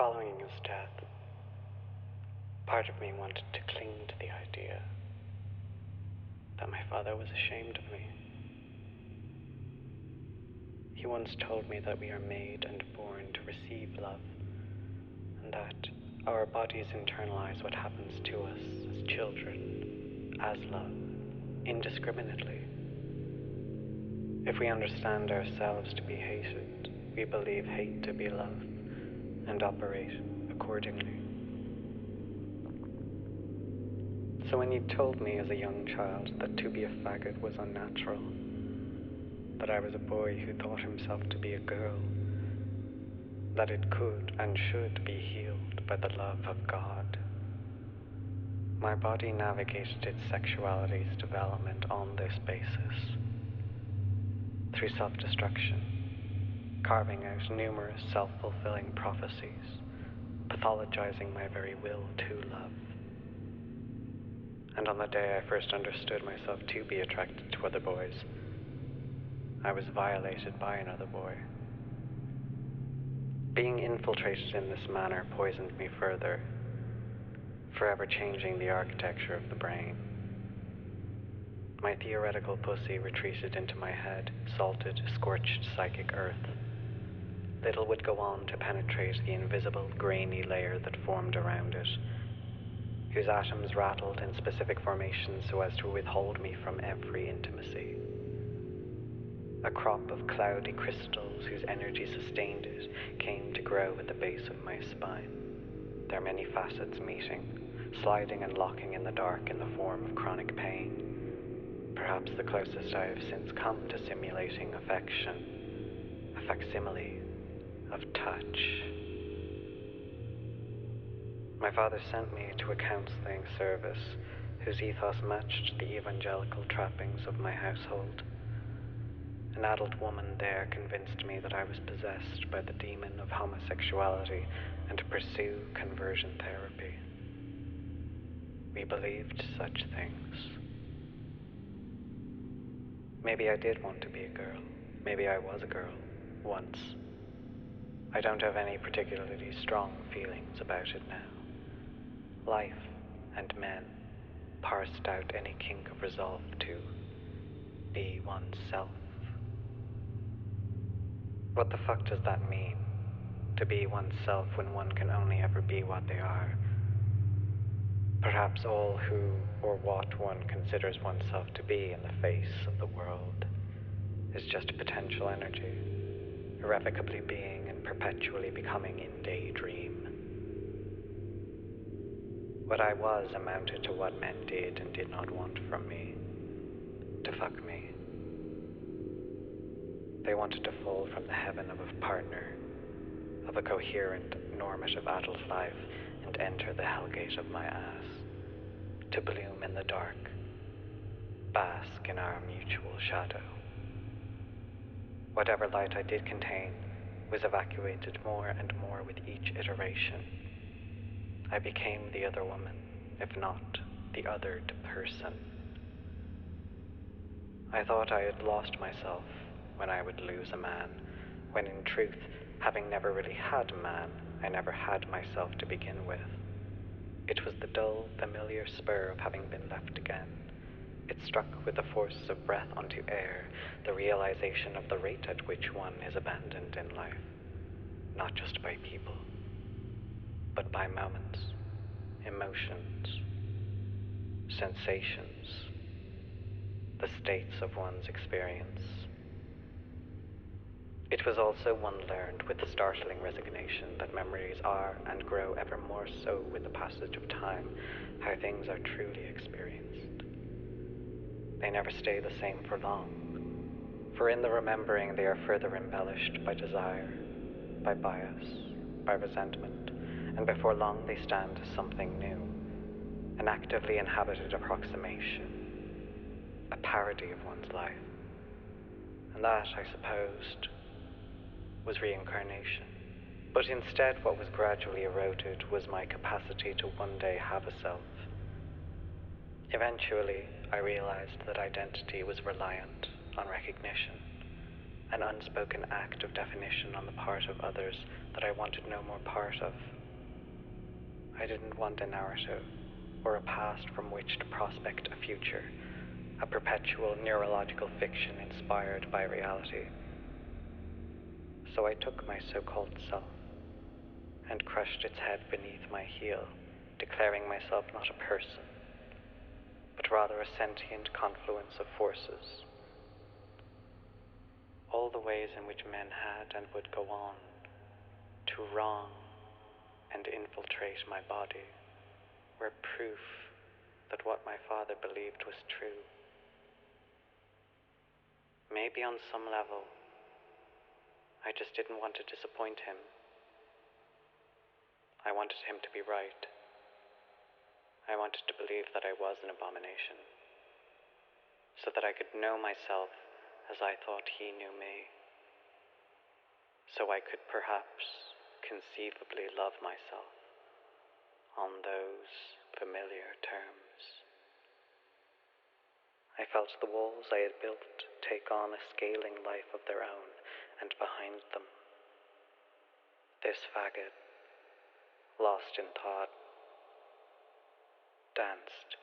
Following his death, part of me wanted to cling to the idea that my father was ashamed of me. He once told me that we are made and born to receive love, and that our bodies internalize what happens to us as children as love, indiscriminately. If we understand ourselves to be hated, we believe hate to be love, and operate accordingly. So when you told me as a young child that to be a faggot was unnatural, that I was a boy who thought himself to be a girl, that it could and should be healed by the love of God, my body navigated its sexuality's development on this basis, through self-destruction, carving out numerous self-fulfilling prophecies, pathologizing my very will to love. And on the day I first understood myself to be attracted to other boys, I was violated by another boy. Being infiltrated in this manner poisoned me further, forever changing the architecture of the brain. My theoretical pussy retreated into my head, salted, scorched psychic earth. Little would go on to penetrate the invisible, grainy layer that formed around it, whose atoms rattled in specific formations so as to withhold me from every intimacy. A crop of cloudy crystals whose energy sustained it came to grow at the base of my spine, their many facets meeting, sliding and locking in the dark in the form of chronic pain, perhaps the closest I have since come to simulating affection, a facsimile of touch. My father sent me to a counseling service whose ethos matched the evangelical trappings of my household. An adult woman there convinced me that I was possessed by the demon of homosexuality and to pursue conversion therapy. We believed such things. Maybe I did want to be a girl. Maybe I was a girl, once. I don't have any particularly strong feelings about it now. Life and men parsed out any kink of resolve to be oneself. What the fuck does that mean? To be oneself when one can only ever be what they are. Perhaps all who or what one considers oneself to be in the face of the world is just potential energy, irrevocably being and perpetually becoming in daydream. What I was amounted to what men did and did not want from me, to fuck me. They wanted to fall from the heaven of a partner, of a coherent, normative adult life, and enter the hellgate of my ass, to bloom in the dark, bask in our mutual shadow. Whatever light I did contain was evacuated more and more with each iteration. I became the other woman, if not the othered person. I thought I had lost myself when I would lose a man, when in truth, having never really had a man, I never had myself to begin with. It was the dull, familiar spur of having been left again. It struck with the force of breath onto air, the realization of the rate at which one is abandoned in life, not just by people, but by moments, emotions, sensations, the states of one's experience. It was also one learned with startling resignation that memories are and grow ever more so with the passage of time, how things are truly experienced. They never stay the same for long, for in the remembering they are further embellished by desire, by bias, by resentment, and before long they stand as something new, an actively inhabited approximation, a parody of one's life. And that, I supposed, was reincarnation. But instead what was gradually eroded was my capacity to one day have a self. Eventually, I realized that identity was reliant on recognition, an unspoken act of definition on the part of others that I wanted no more part of. I didn't want a narrative, or a past from which to prospect a future, a perpetual neurological fiction inspired by reality. So I took my so-called self and crushed its head beneath my heel, declaring myself not a person, but rather a sentient confluence of forces. All the ways in which men had and would go on to wrong and infiltrate my body were proof that what my father believed was true. Maybe on some level, I just didn't want to disappoint him. I wanted him to be right. I wanted to believe that I was an abomination, so that I could know myself as I thought he knew me, so I could perhaps conceivably love myself on those familiar terms. I felt the walls I had built take on a scaling life of their own, and behind them, this faggot, lost in thought, danced